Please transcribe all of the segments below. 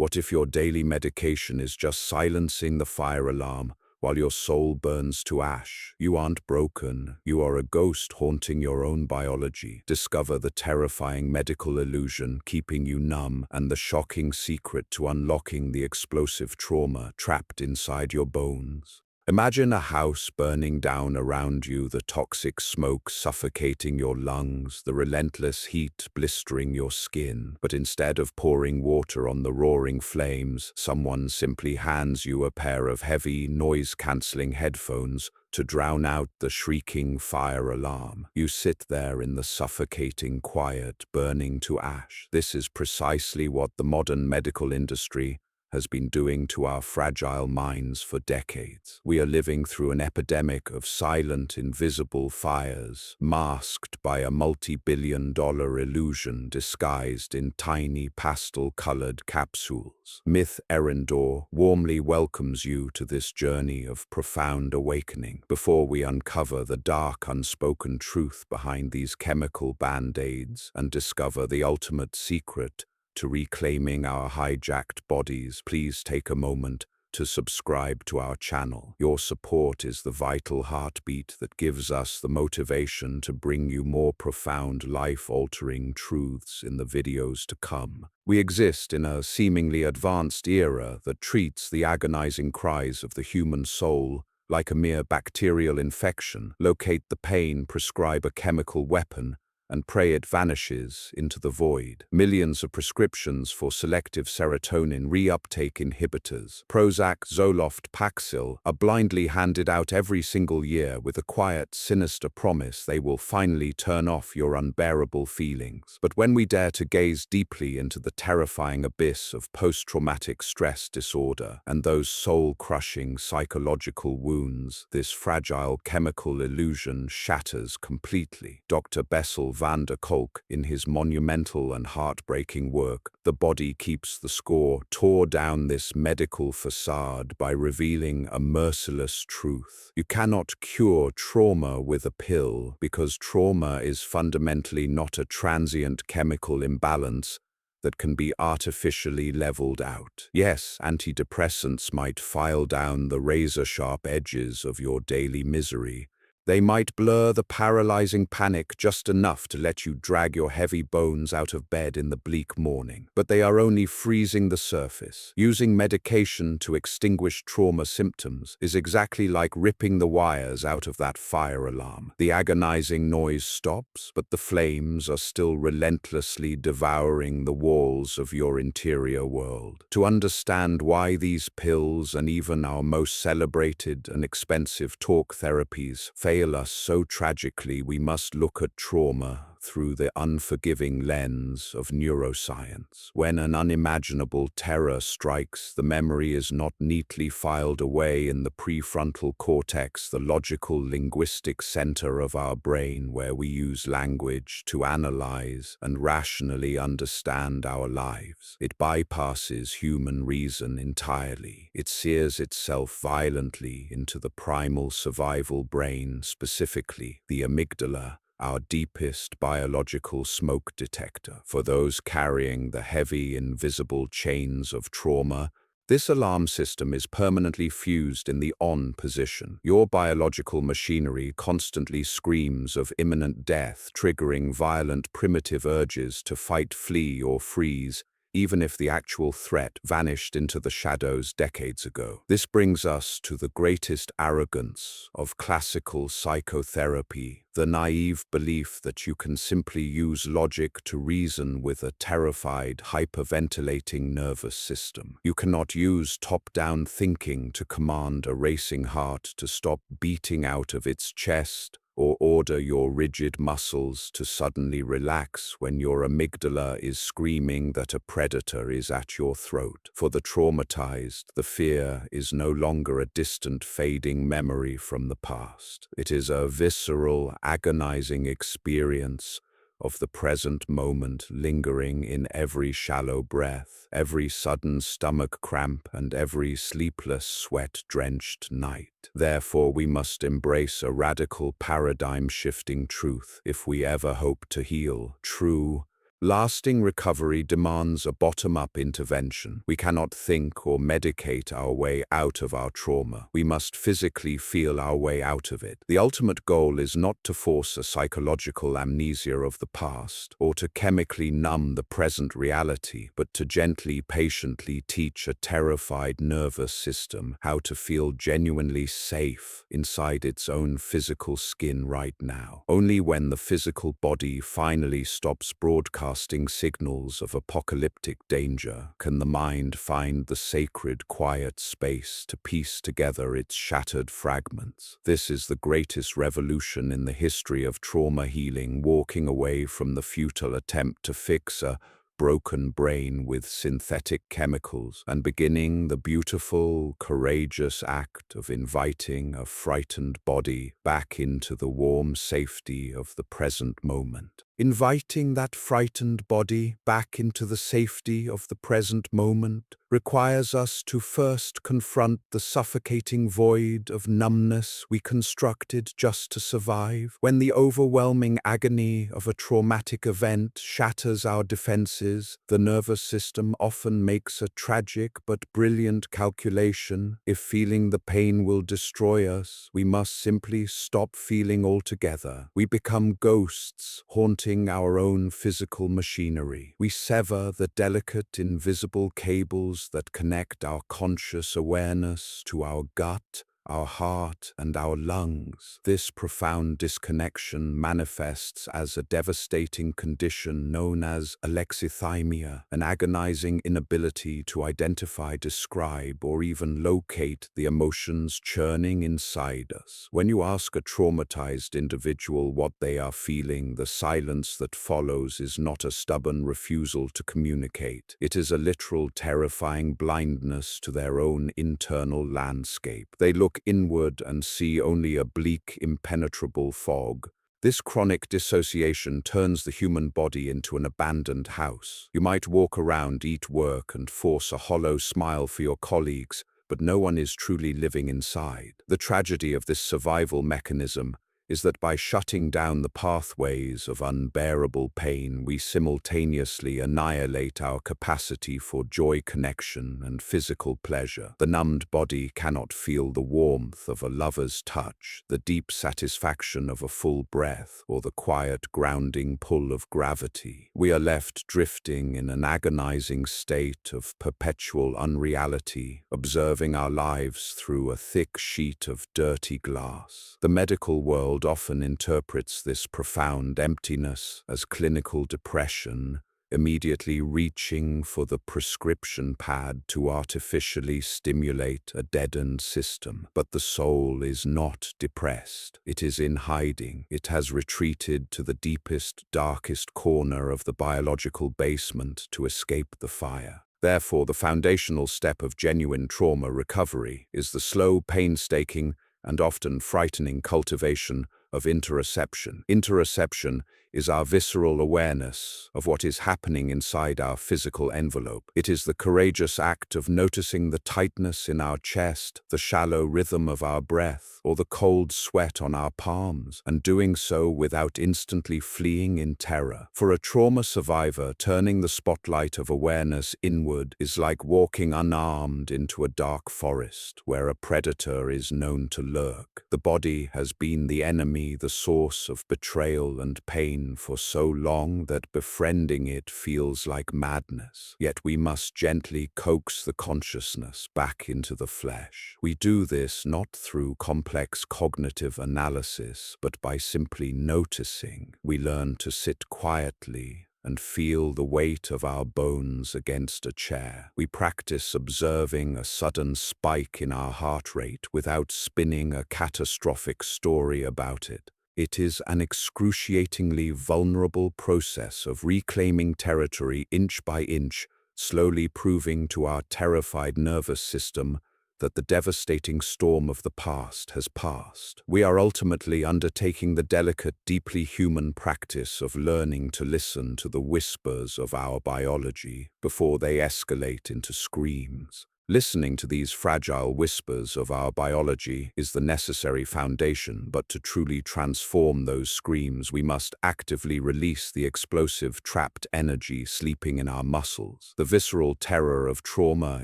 What if your daily medication is just silencing the fire alarm while your soul burns to ash? You aren't broken. You are a ghost haunting your own biology. Discover the terrifying medical illusion keeping you numb and the shocking secret to unlocking the explosive trauma trapped inside your bones. Imagine a house burning down around you, the toxic smoke suffocating your lungs, the relentless heat blistering your skin. But instead of pouring water on the roaring flames, someone simply hands you a pair of heavy, noise-canceling headphones to drown out the shrieking fire alarm. You sit there in the suffocating quiet, burning to ash. This is precisely what the modern medical industry has been doing to our fragile minds for decades. We are living through an epidemic of silent, invisible fires, masked by a multi-billion-dollar illusion disguised in tiny pastel-colored capsules. Myth Eryndor warmly welcomes you to this journey of profound awakening. Before we uncover the dark, unspoken truth behind these chemical band-aids and discover the ultimate secret to reclaiming our hijacked bodies, please take a moment to subscribe to our channel. Your support is the vital heartbeat that gives us the motivation to bring you more profound, life-altering truths in the videos to come. We exist in a seemingly advanced era that treats the agonizing cries of the human soul like a mere bacterial infection. Locate the pain, prescribe a chemical weapon, and pray it vanishes into the void. Millions of prescriptions for selective serotonin reuptake inhibitors, Prozac, Zoloft, Paxil, are blindly handed out every single year with a quiet, sinister promise they will finally turn off your unbearable feelings. But when we dare to gaze deeply into the terrifying abyss of post-traumatic stress disorder and those soul-crushing psychological wounds, this fragile chemical illusion shatters completely. Dr. Bessel Kolk, in his monumental and heartbreaking work, The Body Keeps the Score, tore down this medical facade by revealing a merciless truth. You cannot cure trauma with a pill because trauma is fundamentally not a transient chemical imbalance that can be artificially leveled out. Yes, antidepressants might file down the razor-sharp edges of your daily misery. They might blur the paralyzing panic just enough to let you drag your heavy bones out of bed in the bleak morning. But they are only freezing the surface. Using medication to extinguish trauma symptoms is exactly like ripping the wires out of that fire alarm. The agonizing noise stops, but the flames are still relentlessly devouring the walls of your interior world. To understand why these pills and even our most celebrated and expensive talk therapies fail us so tragically, we must look at trauma through the unforgiving lens of neuroscience. When an unimaginable terror strikes, the memory is not neatly filed away in the prefrontal cortex, the logical linguistic center of our brain where we use language to analyze and rationally understand our lives. It bypasses human reason entirely. It sears itself violently into the primal survival brain, specifically the amygdala, our deepest biological smoke detector. For those carrying the heavy, invisible chains of trauma, this alarm system is permanently fused in the on position. Your biological machinery constantly screams of imminent death, triggering violent primitive urges to fight, flee, or freeze, even if the actual threat vanished into the shadows decades ago. This brings us to the greatest arrogance of classical psychotherapy, the naive belief that you can simply use logic to reason with a terrified, hyperventilating nervous system. You cannot use top-down thinking to command a racing heart to stop beating out of its chest, or order your rigid muscles to suddenly relax when your amygdala is screaming that a predator is at your throat. For the traumatized, the fear is no longer a distant, fading memory from the past. It is a visceral, agonizing experience of the present moment, lingering in every shallow breath, every sudden stomach cramp, and every sleepless, sweat-drenched night. Therefore, we must embrace a radical paradigm-shifting truth if we ever hope to heal. True Lasting recovery demands a bottom-up intervention. We cannot think or medicate our way out of our trauma. We must physically feel our way out of it. The ultimate goal is not to force a psychological amnesia of the past or to chemically numb the present reality, but to gently, patiently teach a terrified nervous system how to feel genuinely safe inside its own physical skin right now. Only when the physical body finally stops broadcasting signals of apocalyptic danger can the mind find the sacred, quiet space to piece together its shattered fragments. This is the greatest revolution in the history of trauma healing, walking away from the futile attempt to fix a broken brain with synthetic chemicals and beginning the beautiful, courageous act of inviting a frightened body back into the warm safety of the present moment. Inviting that frightened body back into the safety of the present moment requires us to first confront the suffocating void of numbness we constructed just to survive. When the overwhelming agony of a traumatic event shatters our defenses, the nervous system often makes a tragic but brilliant calculation. If feeling the pain will destroy us, we must simply stop feeling altogether. We become ghosts, haunting our own physical machinery. We sever the delicate, invisible cables that connect our conscious awareness to our gut, our heart, and our lungs. This profound disconnection manifests as a devastating condition known as alexithymia, an agonizing inability to identify, describe, or even locate the emotions churning inside us. When you ask a traumatized individual what they are feeling, the silence that follows is not a stubborn refusal to communicate. It is a literal, terrifying blindness to their own internal landscape. They look inward and see only a bleak, impenetrable fog. This chronic dissociation turns the human body into an abandoned house. You might walk around, eat, work, and force a hollow smile for your colleagues, but no one is truly living inside. The tragedy of this survival mechanism is that by shutting down the pathways of unbearable pain, we simultaneously annihilate our capacity for joy, connection, and physical pleasure. The numbed body cannot feel the warmth of a lover's touch, the deep satisfaction of a full breath, or the quiet, grounding pull of gravity. We are left drifting in an agonizing state of perpetual unreality, observing our lives through a thick sheet of dirty glass. The medical world often interprets this profound emptiness as clinical depression, immediately reaching for the prescription pad to artificially stimulate a deadened system. But the soul is not depressed. It is in hiding. It has retreated to the deepest, darkest corner of the biological basement to escape the fire. Therefore, the foundational step of genuine trauma recovery is the slow, painstaking, and often frightening cultivation of interoception. Interoception is our visceral awareness of what is happening inside our physical envelope. It is the courageous act of noticing the tightness in our chest, the shallow rhythm of our breath, or the cold sweat on our palms, and doing so without instantly fleeing in terror. For a trauma survivor, turning the spotlight of awareness inward is like walking unarmed into a dark forest where a predator is known to lurk. The body has been the enemy, the source of betrayal and pain for so long that befriending it feels like madness. Yet we must gently coax the consciousness back into the flesh. We do this not through complex cognitive analysis, but by simply noticing. We learn to sit quietly and feel the weight of our bones against a chair. We practice observing a sudden spike in our heart rate without spinning a catastrophic story about it. It is an excruciatingly vulnerable process of reclaiming territory inch by inch, slowly proving to our terrified nervous system that the devastating storm of the past has passed. We are ultimately undertaking the delicate, deeply human practice of learning to listen to the whispers of our biology before they escalate into screams. Listening to these fragile whispers of our biology is the necessary foundation, but to truly transform those screams, we must actively release the explosive trapped energy sleeping in our muscles. The visceral terror of trauma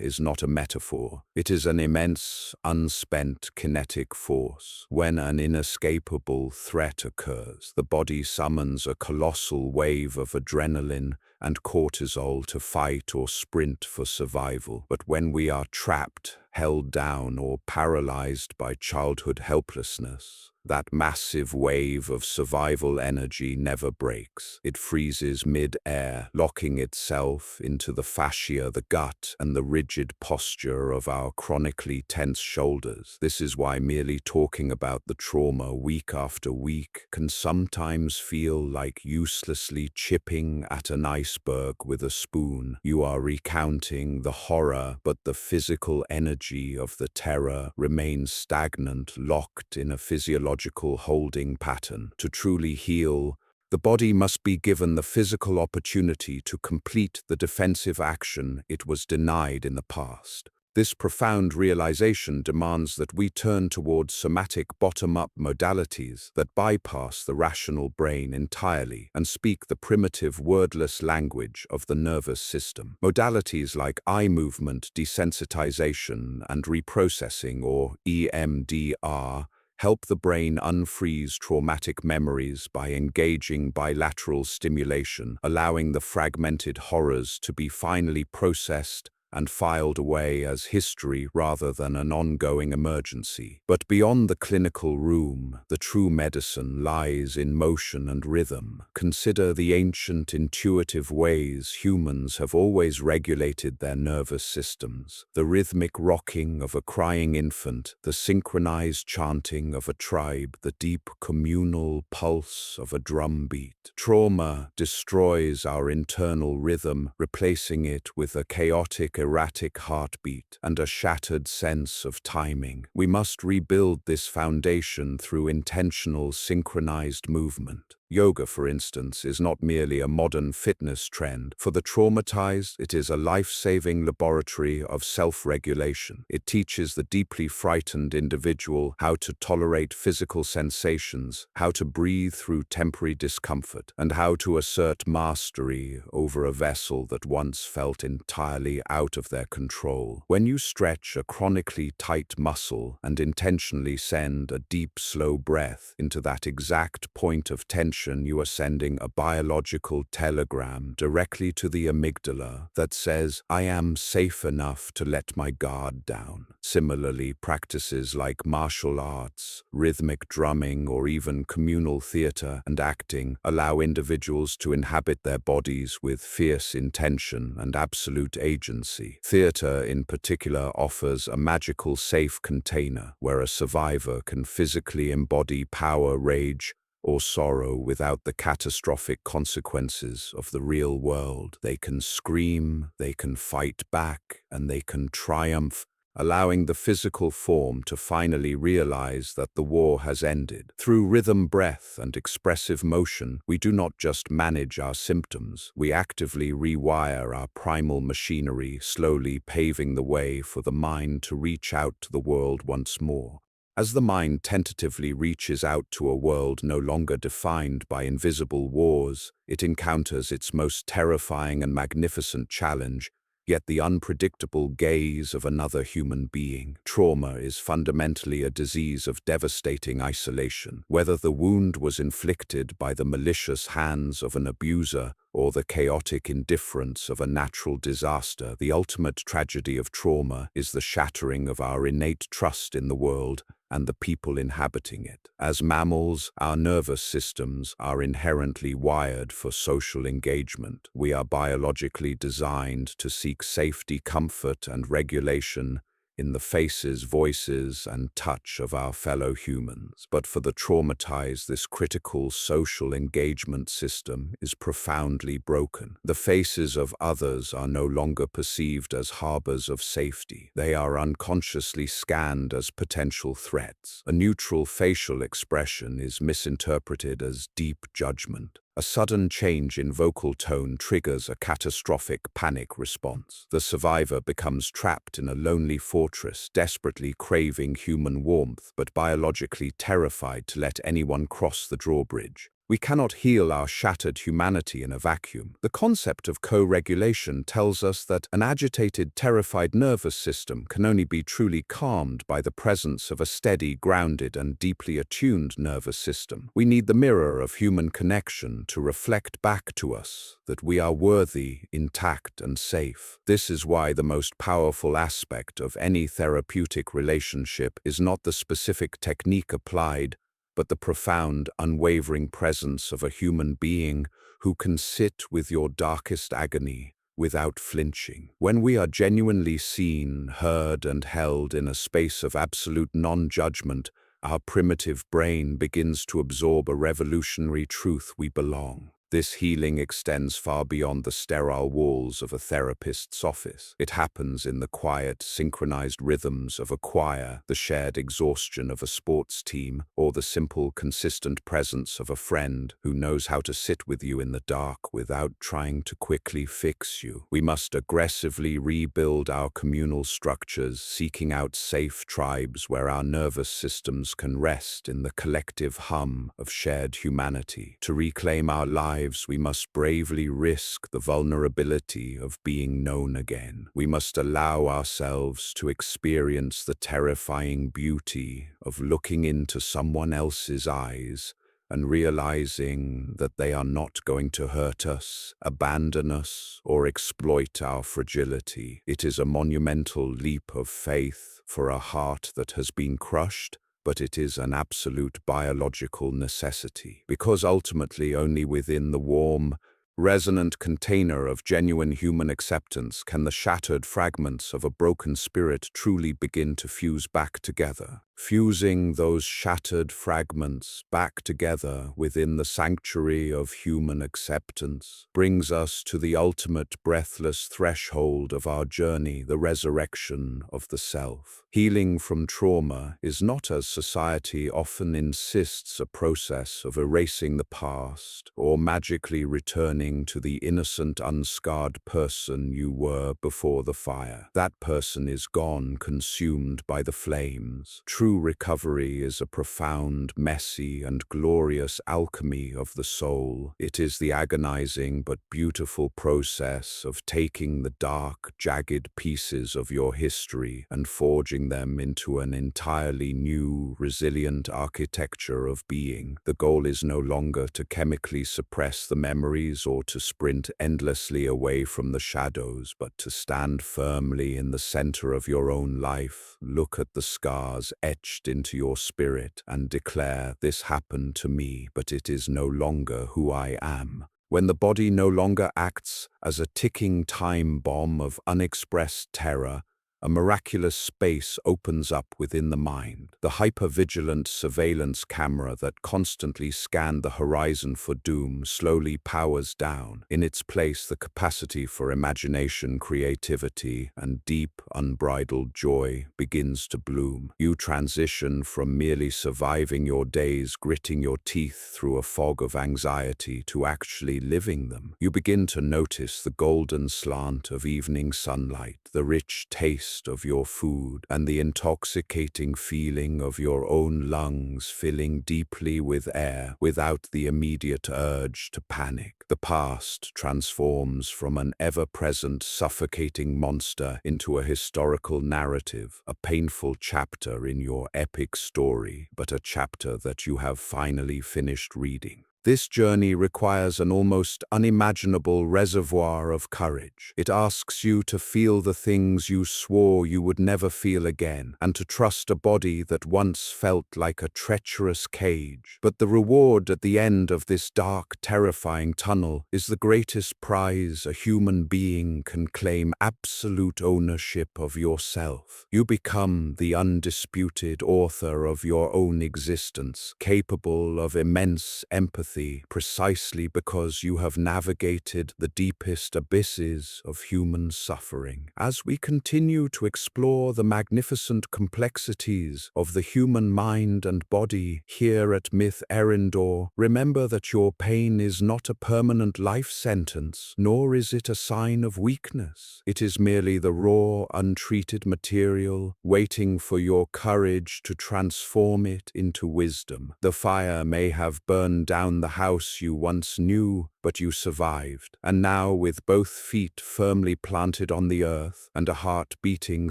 is not a metaphor. It is an immense, unspent kinetic force. When an inescapable threat occurs, the body summons a colossal wave of adrenaline and cortisol to fight or sprint for survival. But when we are trapped, held down, or paralyzed by childhood helplessness, that massive wave of survival energy never breaks. It freezes mid-air, locking itself into the fascia, the gut, and the rigid posture of our chronically tense shoulders. This is why merely talking about the trauma week after week can sometimes feel like uselessly chipping at an iceberg with a spoon. You are recounting the horror, but the physical energy of the terror remains stagnant, locked in a physiological holding pattern. To truly heal, the body must be given the physical opportunity to complete the defensive action it was denied in the past. This profound realization demands that we turn towards somatic bottom-up modalities that bypass the rational brain entirely and speak the primitive wordless language of the nervous system. Modalities like eye movement desensitization and reprocessing, or EMDR, help the brain unfreeze traumatic memories by engaging bilateral stimulation, allowing the fragmented horrors to be finally processed and filed away as history rather than an ongoing emergency. But beyond the clinical room, the true medicine lies in motion and rhythm. Consider the ancient intuitive ways humans have always regulated their nervous systems. The rhythmic rocking of a crying infant, the synchronized chanting of a tribe, the deep communal pulse of a drum beat. Trauma destroys our internal rhythm, replacing it with a chaotic, erratic heartbeat and a shattered sense of timing. We must rebuild this foundation through intentional, synchronized movement. Yoga, for instance, is not merely a modern fitness trend. For the traumatized, it is a life-saving laboratory of self-regulation. It teaches the deeply frightened individual how to tolerate physical sensations, how to breathe through temporary discomfort, and how to assert mastery over a vessel that once felt entirely out of their control. When you stretch a chronically tight muscle and intentionally send a deep, slow breath into that exact point of tension, you are sending a biological telegram directly to the amygdala that says, "I am safe enough to let my guard down." Similarly, practices like martial arts, rhythmic drumming, or even communal theater and acting allow individuals to inhabit their bodies with fierce intention and absolute agency. Theater, in particular, offers a magical safe container where a survivor can physically embody power, rage, or sorrow without the catastrophic consequences of the real world. They can scream, they can fight back, and they can triumph, allowing the physical form to finally realize that the war has ended. Through rhythm, breath, and expressive motion, we do not just manage our symptoms, we actively rewire our primal machinery, slowly paving the way for the mind to reach out to the world once more. As the mind tentatively reaches out to a world no longer defined by invisible wars, it encounters its most terrifying and magnificent challenge, yet the unpredictable gaze of another human being. Trauma is fundamentally a disease of devastating isolation. Whether the wound was inflicted by the malicious hands of an abuser or the chaotic indifference of a natural disaster, the ultimate tragedy of trauma is the shattering of our innate trust in the world and the people inhabiting it. As mammals, our nervous systems are inherently wired for social engagement. We are biologically designed to seek safety, comfort, and regulation in the faces, voices, and touch of our fellow humans. But for the traumatized, this critical social engagement system is profoundly broken. The faces of others are no longer perceived as harbors of safety. They are unconsciously scanned as potential threats. A neutral facial expression is misinterpreted as deep judgment. A sudden change in vocal tone triggers a catastrophic panic response. The survivor becomes trapped in a lonely fortress, desperately craving human warmth but biologically terrified to let anyone cross the drawbridge. We cannot heal our shattered humanity in a vacuum. The concept of co-regulation tells us that an agitated, terrified nervous system can only be truly calmed by the presence of a steady, grounded, and deeply attuned nervous system. We need the mirror of human connection to reflect back to us that we are worthy, intact, and safe. This is why the most powerful aspect of any therapeutic relationship is not the specific technique applied, but the profound, unwavering presence of a human being who can sit with your darkest agony without flinching. When we are genuinely seen, heard, and held in a space of absolute non-judgment, our primitive brain begins to absorb a revolutionary truth: we belong. This healing extends far beyond the sterile walls of a therapist's office. It happens in the quiet, synchronized rhythms of a choir, the shared exhaustion of a sports team, or the simple, consistent presence of a friend who knows how to sit with you in the dark without trying to quickly fix you. We must aggressively rebuild our communal structures, seeking out safe tribes where our nervous systems can rest in the collective hum of shared humanity. To reclaim our lives, we must bravely risk the vulnerability of being known again. We must allow ourselves to experience the terrifying beauty of looking into someone else's eyes and realizing that they are not going to hurt us, abandon us, or exploit our fragility. It is a monumental leap of faith for a heart that has been crushed, but it is an absolute biological necessity, because ultimately only within the warm, resonant container of genuine human acceptance can the shattered fragments of a broken spirit truly begin to fuse back together. Fusing those shattered fragments back together within the sanctuary of human acceptance brings us to the ultimate breathless threshold of our journey, the resurrection of the self. Healing from trauma is not, as society often insists, a process of erasing the past or magically returning to the innocent, unscarred person you were before the fire. That person is gone, consumed by the flames. True recovery is a profound, messy, and glorious alchemy of the soul. It is the agonizing but beautiful process of taking the dark, jagged pieces of your history and forging them into an entirely new, resilient architecture of being. The goal is no longer to chemically suppress the memories or to sprint endlessly away from the shadows, but to stand firmly in the center of your own life, look at the scars etched into your spirit, and declare, "This happened to me, but it is no longer who I am." When the body no longer acts as a ticking time bomb of unexpressed terror, a miraculous space opens up within the mind. The hyper-vigilant surveillance camera that constantly scanned the horizon for doom slowly powers down. In its place, the capacity for imagination, creativity, and deep, unbridled joy begins to bloom. You transition from merely surviving your days, gritting your teeth through a fog of anxiety, to actually living them. You begin to notice the golden slant of evening sunlight, the rich taste of your food, and the intoxicating feeling of your own lungs filling deeply with air without the immediate urge to panic. The past transforms from an ever-present, suffocating monster into a historical narrative, a painful chapter in your epic story, but a chapter that you have finally finished reading. This journey requires an almost unimaginable reservoir of courage. It asks you to feel the things you swore you would never feel again, and to trust a body that once felt like a treacherous cage. But the reward at the end of this dark, terrifying tunnel is the greatest prize a human being can claim: absolute ownership of yourself. You become the undisputed author of your own existence, capable of immense empathy empathy precisely because you have navigated the deepest abysses of human suffering. As we continue to explore the magnificent complexities of the human mind and body here at Myth Eryndor, remember that your pain is not a permanent life sentence, nor is it a sign of weakness. It is merely the raw, untreated material waiting for your courage to transform it into wisdom. The fire may have burned down the house you once knew, but you survived. And now, with both feet firmly planted on the earth and a heart beating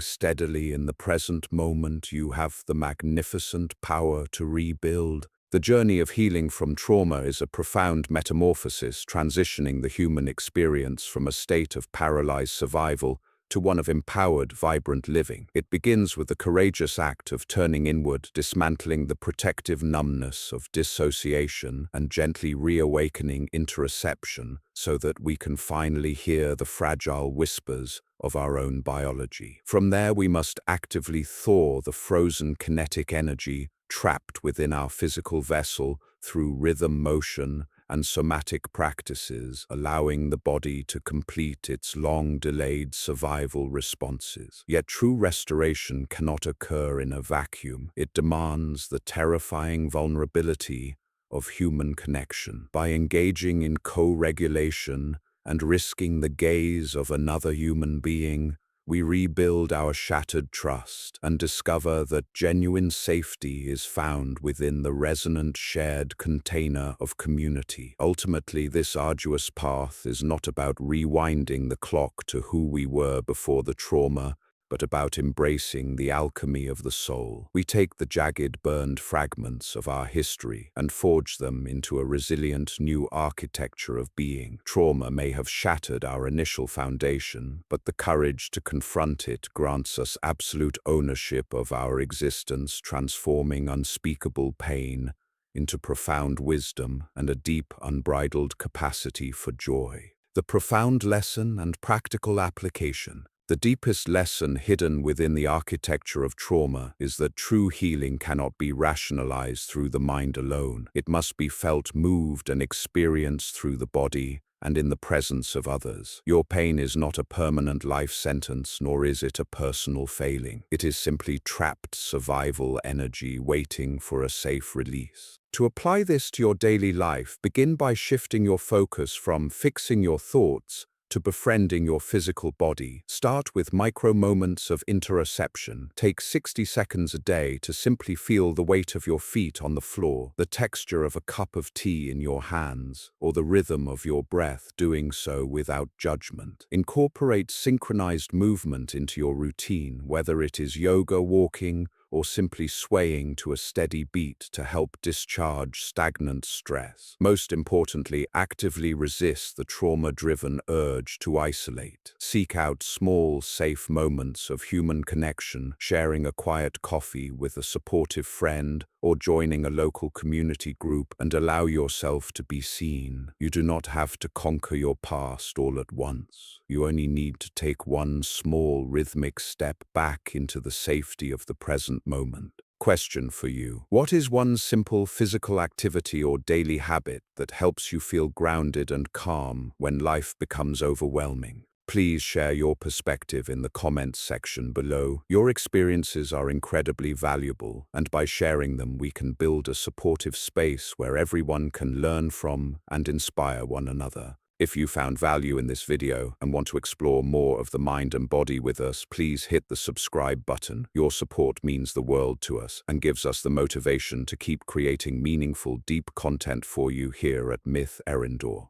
steadily in the present moment, you have the magnificent power to rebuild. The journey of healing from trauma is a profound metamorphosis, transitioning the human experience from a state of paralyzed survival to one of empowered, vibrant living. It begins with the courageous act of turning inward, dismantling the protective numbness of dissociation and gently reawakening interoception so that we can finally hear the fragile whispers of our own biology. From there, we must actively thaw the frozen kinetic energy trapped within our physical vessel through rhythm, motion, and somatic practices, allowing the body to complete its long-delayed survival responses. Yet true restoration cannot occur in a vacuum. It demands the terrifying vulnerability of human connection. By engaging in co-regulation and risking the gaze of another human being, we rebuild our shattered trust and discover that genuine safety is found within the resonant shared container of community. Ultimately, this arduous path is not about rewinding the clock to who we were before the trauma, but about embracing the alchemy of the soul. We take the jagged, burned fragments of our history and forge them into a resilient new architecture of being. Trauma may have shattered our initial foundation, but the courage to confront it grants us absolute ownership of our existence, transforming unspeakable pain into profound wisdom and a deep, unbridled capacity for joy. The profound lesson and practical application. The deepest lesson hidden within the architecture of trauma is that true healing cannot be rationalized through the mind alone. It must be felt, moved, and experienced through the body and in the presence of others. Your pain is not a permanent life sentence, nor is it a personal failing. It is simply trapped survival energy waiting for a safe release. To apply this to your daily life, begin by shifting your focus from fixing your thoughts to befriending your physical body. Start with micro moments of interoception. Take 60 seconds a day to simply feel the weight of your feet on the floor, the texture of a cup of tea in your hands, or the rhythm of your breath, doing so without judgment. Incorporate synchronized movement into your routine, whether it is yoga, walking, or simply swaying to a steady beat to help discharge stagnant stress. Most importantly, actively resist the trauma-driven urge to isolate. Seek out small, safe moments of human connection, sharing a quiet coffee with a supportive friend or joining a local community group, and allow yourself to be seen. You do not have to conquer your past all at once. You only need to take one small, rhythmic step back into the safety of the present moment. Question for you. What is one simple physical activity or daily habit that helps you feel grounded and calm when life becomes overwhelming? Please share your perspective in the comments section below. Your experiences are incredibly valuable, and by sharing them, we can build a supportive space where everyone can learn from and inspire one another. If you found value in this video and want to explore more of the mind and body with us, please hit the subscribe button. Your support means the world to us and gives us the motivation to keep creating meaningful, deep content for you here at Myth Eryndor.